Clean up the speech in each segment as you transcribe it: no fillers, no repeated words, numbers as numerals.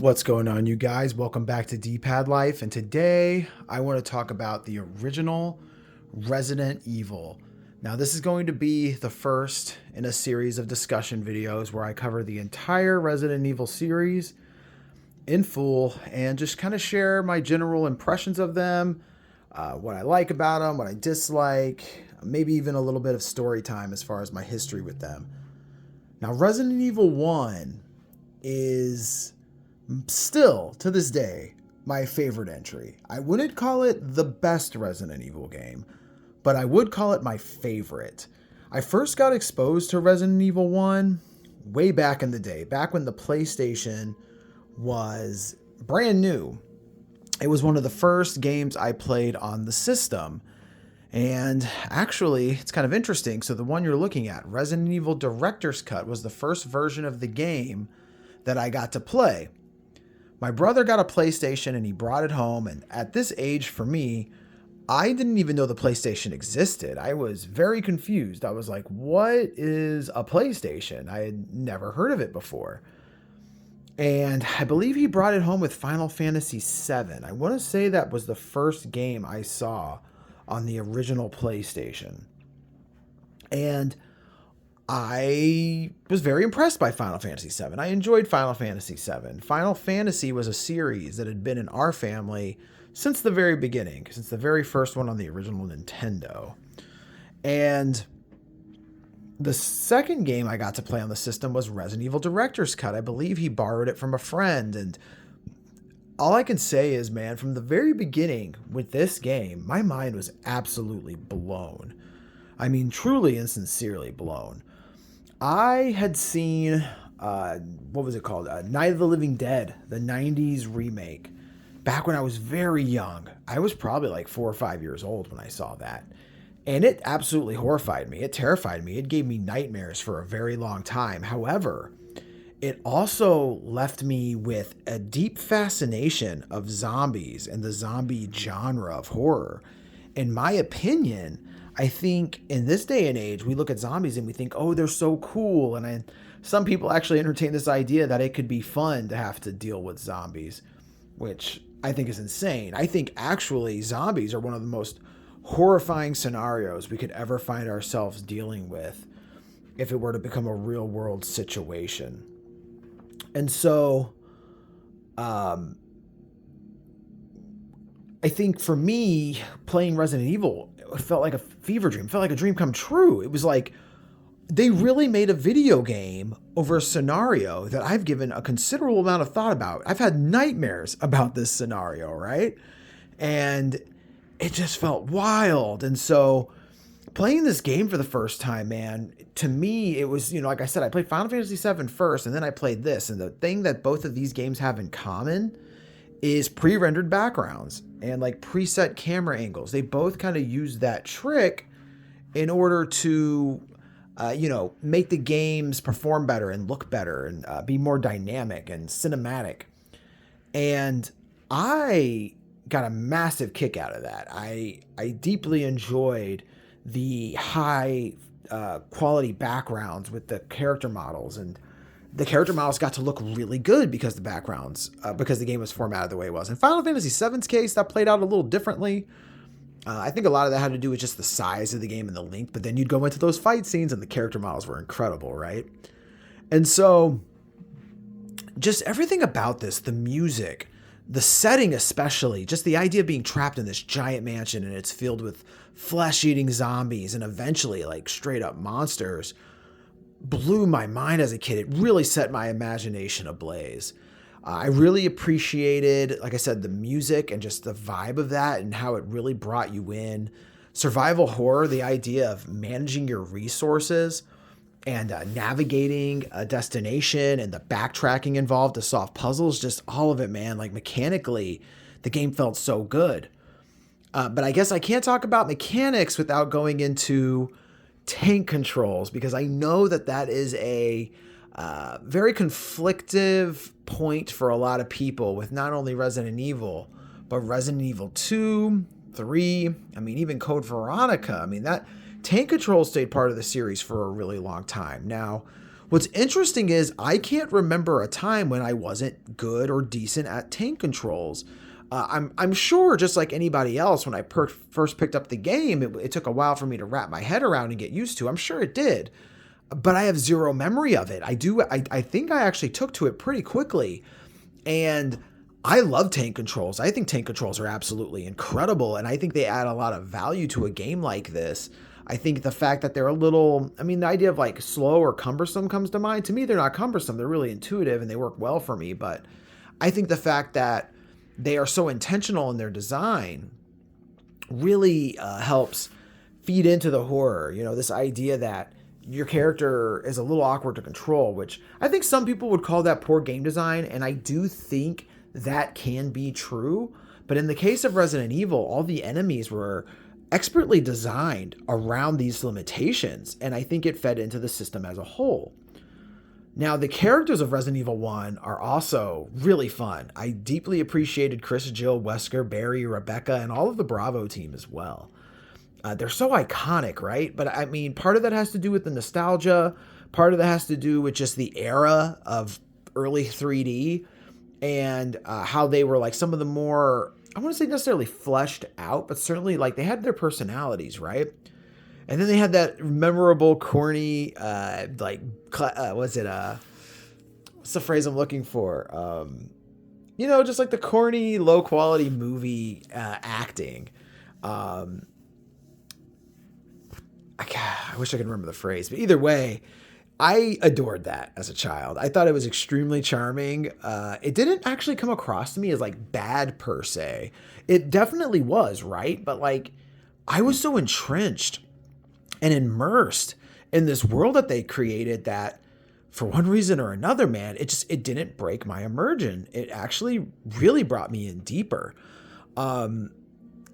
What's going on, you guys? Welcome back to D+Pad Life, and today I want to talk about the original Resident Evil. Now, this is going to be the first in a series of discussion videos where I cover the entire Resident Evil series in full and just kind of share my general impressions of them, what I like about them, what I dislike, maybe even a little bit of story time as far as my history with them. Now, Resident Evil 1 is still, to this day, my favorite entry. I wouldn't call it the best Resident Evil game, but I would call it my favorite. I first got exposed to Resident Evil 1 way back in the day, back when the PlayStation was brand new. It was one of the first games I played on the system. And actually, it's kind of interesting. So the one you're looking at, Resident Evil Director's Cut, was the first version of the game that I got to play. My brother got a PlayStation and he brought it home. And at this age, for me, I didn't even know the PlayStation existed. I was very confused. I was like, what is a PlayStation? I had never heard of it before. And I believe he brought it home with Final Fantasy VII. I want to say that was the first game I saw on the original PlayStation. And I was very impressed by Final Fantasy VII. I enjoyed Final Fantasy VII. Final Fantasy was a series that had been in our family since the very beginning, since the very first one on the original Nintendo. And the second game I got to play on the system was Resident Evil Director's Cut. I believe he borrowed it from a friend. And all I can say is, man, from the very beginning with this game, my mind was absolutely blown. I mean, truly and sincerely blown. I had seen, what was it called? Night of the Living Dead, the 90s remake, back when I was very young. I was probably like 4 or 5 years old when I saw that. And it absolutely horrified me. It terrified me. It gave me nightmares for a very long time. However, it also left me with a deep fascination of zombies and the zombie genre of horror. In my opinion, I think in this day and age, we look at zombies and we think, oh, they're so cool. And some people actually entertain this idea that it could be fun to have to deal with zombies, which I think is insane. I think actually zombies are one of the most horrifying scenarios we could ever find ourselves dealing with if it were to become a real world situation. And so, I think for me, playing Resident Evil, it felt like a fever dream, felt like a dream come true. It was like they really made a video game over a scenario that I've given a considerable amount of thought about. I've had nightmares about this scenario, right? And it just felt wild. And so playing this game for the first time, man, to me, it was, like I said, I played Final Fantasy VII first, and then I played this. And the thing that both of these games have in common is pre-rendered backgrounds and like preset camera angles. They both kind of use that trick in order to, make the games perform better and look better and be more dynamic and cinematic. And I got a massive kick out of that. I deeply enjoyed the high quality backgrounds with the character models, and the character models got to look really good because the backgrounds, because the game was formatted the way it was. In Final Fantasy VII's case, that played out a little differently. I think a lot of that had to do with just the size of the game and the length, but then you'd go into those fight scenes and the character models were incredible, right? And so just everything about this, the music, the setting especially, just the idea of being trapped in this giant mansion and it's filled with flesh-eating zombies and eventually like straight up monsters, blew my mind as a kid. It really set my imagination ablaze. I really appreciated, like I said, the music and just the vibe of that and how it really brought you in. Survival horror, the idea of managing your resources and navigating a destination and the backtracking involved to solve puzzles, just all of it, man. Like mechanically, the game felt so good. But I guess I can't talk about mechanics without going into tank controls, because I know that that is a very conflictive point for a lot of people with not only Resident Evil, but Resident Evil 2, 3, I mean, even Code Veronica. I mean, that tank control stayed part of the series for a really long time. Now, What's interesting is I can't remember a time when I wasn't good or decent at tank controls. I'm sure, just like anybody else, when I first picked up the game, it took a while for me to wrap my head around and get used to. I'm sure it did, but I have zero memory of it. I think I actually took to it pretty quickly, and I love tank controls. I think tank controls are absolutely incredible, and I think they add a lot of value to a game like this. I think the fact that they're a little, I mean, the idea of like slow or cumbersome comes to mind. To me, they're not cumbersome. They're really intuitive and they work well for me. But I think the fact that they are so intentional in their design really helps feed into the horror. You know, this idea that your character is a little awkward to control, which I think some people would call that poor game design. And I do think that can be true. But in the case of Resident Evil, all the enemies were expertly designed around these limitations, and I think it fed into the system as a whole. Now, the characters of Resident Evil 1 are also really fun. I deeply appreciated Chris, Jill, Wesker, Barry, Rebecca, and all of the Bravo team as well. They're so iconic, right? But I mean, part of that has to do with the nostalgia. Part of that has to do with just the era of early 3D and how they were like some of the more, I wouldn't say necessarily fleshed out, but certainly like they had their personalities, right? And then they had that memorable, corny, what's the phrase I'm looking for? Just like the corny, low quality movie acting. I wish I could remember the phrase, but either way, I adored that as a child. I thought it was extremely charming. It didn't actually come across to me as like bad per se. It definitely was, right? But like, I was so entrenched and immersed in this world that they created that for one reason or another, man, it didn't break my immersion. It actually really brought me in deeper.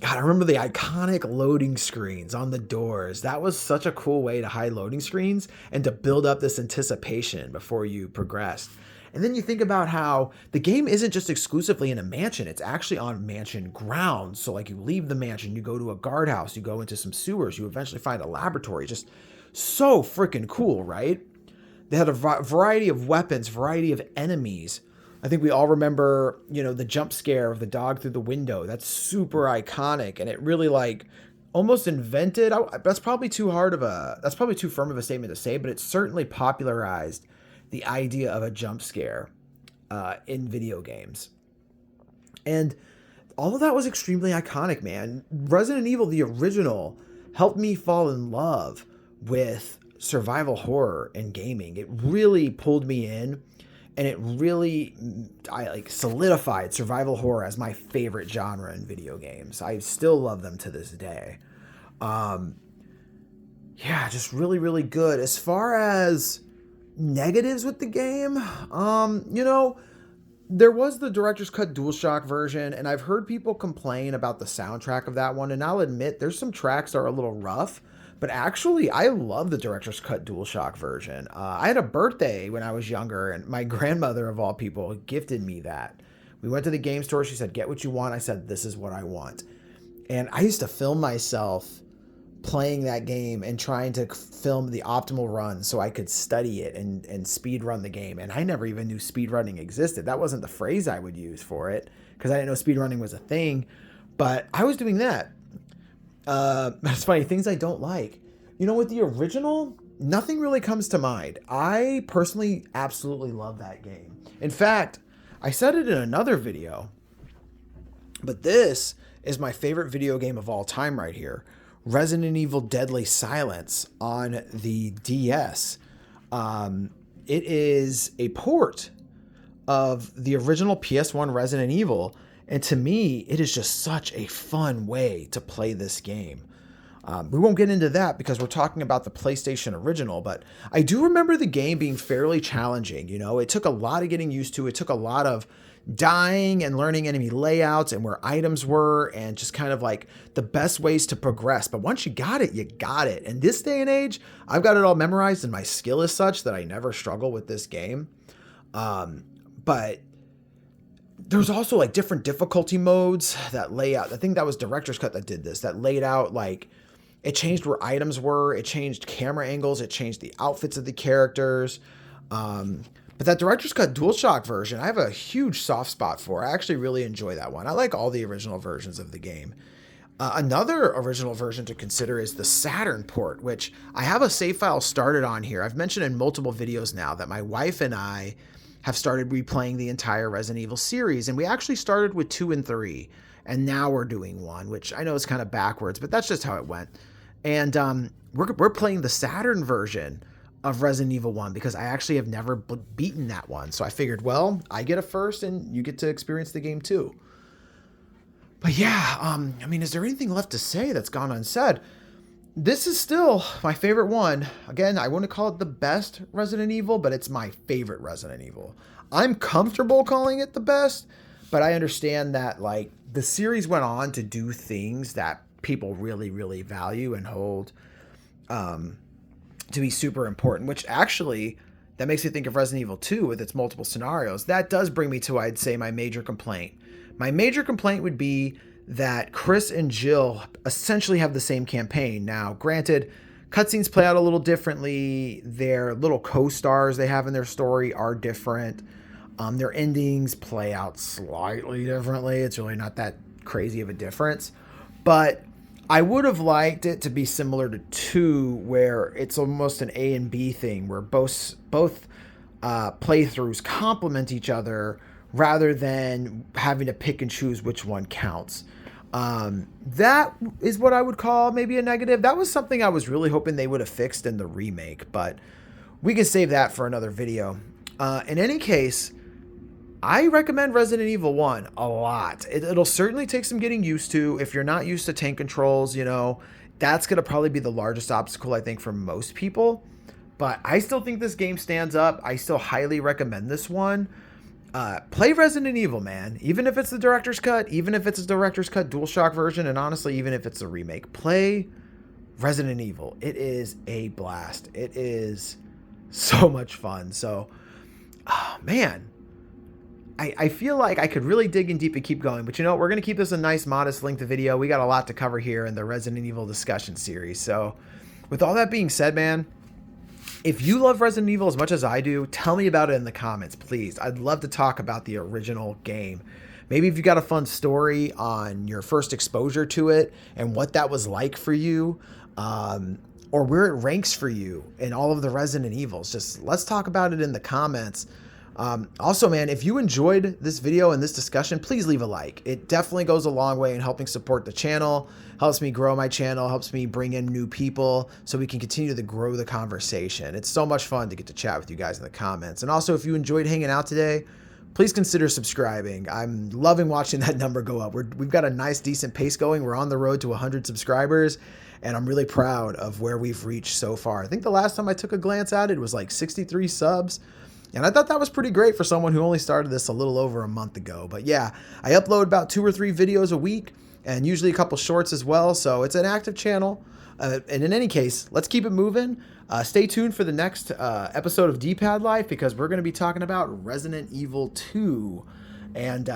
God, I remember the iconic loading screens on the doors. That was such a cool way to hide loading screens and to build up this anticipation before you progressed. And then you think about how the game isn't just exclusively in a mansion. It's actually on mansion grounds. So like you leave the mansion, you go to a guardhouse, you go into some sewers, you eventually find a laboratory. Just so freaking cool, right? They had a variety of weapons, variety of enemies. I think we all remember, the jump scare of the dog through the window. That's super iconic. And it really like almost invented, that's probably too firm of a statement to say, but it certainly popularized the idea of a jump scare in video games. And all of that was extremely iconic, man. Resident Evil, the original, helped me fall in love with survival horror and gaming. It really pulled me in. And it really, solidified survival horror as my favorite genre in video games. I still love them to this day. Just really, really good. As far as negatives with the game, there was the director's cut DualShock version, and I've heard people complain about the soundtrack of that one. And I'll admit, there's some tracks that are a little rough. But actually, I love the director's cut DualShock version. I had a birthday when I was younger, and my grandmother, of all people, gifted me that. We went to the game store. She said, "Get what you want." I said, "This is what I want." And I used to film myself playing that game and trying to film the optimal run so I could study it and speed run the game. And I never even knew speed running existed. That wasn't the phrase I would use for it because I didn't know speed running was a thing. But I was doing that. That's funny. Things I don't like. With the original, nothing really comes to mind. I personally absolutely love that game. In fact, I said it in another video, but this is my favorite video game of all time right here. Resident Evil Deadly Silence on the DS. It is a port of the original PS1 Resident Evil. And to me, it is just such a fun way to play this game. We won't get into that because we're talking about the PlayStation original, but I do remember the game being fairly challenging. It took a lot of getting used to. It took a lot of dying and learning enemy layouts and where items were and just kind of like the best ways to progress. But once you got it, you got it. And this day and age, I've got it all memorized and my skill is such that I never struggle with this game. But there's also like different difficulty modes that lay out. I think that was Director's Cut that did this, that laid out like it changed where items were. It changed camera angles. It changed the outfits of the characters. But that Director's Cut DualShock version, I have a huge soft spot for. I actually really enjoy that one. I like all the original versions of the game. Another original version to consider is the Saturn port, which I have a save file started on here. I've mentioned in multiple videos now that my wife and I have started replaying the entire Resident Evil series, and we actually started with 2 and 3, and now we're doing 1, which I know is kind of backwards, but that's just how it went. And we're playing the Saturn version of Resident Evil 1 because I actually have never beaten that one. So I figured, well, I get a first and you get to experience the game too. But yeah, I mean, is there anything left to say that's gone unsaid? This is still my favorite one. Again, I wouldn't call it the best Resident Evil, but it's my favorite Resident Evil. I'm comfortable calling it the best, but I understand that like the series went on to do things that people really, really value and hold to be super important, which actually that makes me think of Resident Evil 2 with its multiple scenarios. That does bring me to, I'd say, my major complaint. My major complaint would be that Chris and Jill essentially have the same campaign. Now, granted, cutscenes play out a little differently. Their little co-stars they have in their story are different. Their endings play out slightly differently. It's really not that crazy of a difference. But I would have liked it to be similar to 2, where it's almost an A and B thing, where both playthroughs complement each other rather than having to pick and choose which one counts. That is what I would call maybe a negative. That was something I was really hoping they would have fixed in the remake, but we can save that for another video. In any case, I recommend Resident Evil 1 a lot. It'll certainly take some getting used to. If you're not used to tank controls, you know, that's going to probably be the largest obstacle, I think, for most people. But I still think this game stands up. I still highly recommend this one. Play Resident Evil, man. Even if it's the Director's Cut, even if it's a Director's Cut DualShock version, and honestly, even if it's a remake, play Resident Evil. It is a blast. It is so much fun. So, oh, man. I feel like I could really dig in deep and keep going, but you know what? We're going to keep this a nice, modest length of video. We got a lot to cover here in the Resident Evil discussion series. So with all that being said, man, if you love Resident Evil as much as I do, tell me about it in the comments, please. I'd love to talk about the original game. Maybe if you got a fun story on your first exposure to it and what that was like for you, or where it ranks for you in all of the Resident Evils, just let's talk about it in the comments. Also, man, if you enjoyed this video and this discussion, please leave a like. It definitely goes a long way in helping support the channel, helps me grow my channel, helps me bring in new people so we can continue to grow the conversation. It's so much fun to get to chat with you guys in the comments. And also, if you enjoyed hanging out today, please consider subscribing. I'm loving watching that number go up. We've got a nice, decent pace going. We're on the road to 100 subscribers, and I'm really proud of where we've reached so far. I think the last time I took a glance at it was like 63 subs. And I thought that was pretty great for someone who only started this a little over a month ago. But yeah, I upload about 2 or 3 videos a week and usually a couple shorts as well. So it's an active channel. And in any case, let's keep it moving. Stay tuned for the next episode of D+Pad Life because we're going to be talking about Resident Evil 2. And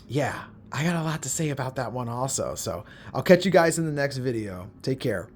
yeah, I got a lot to say about that one also. So I'll catch you guys in the next video. Take care.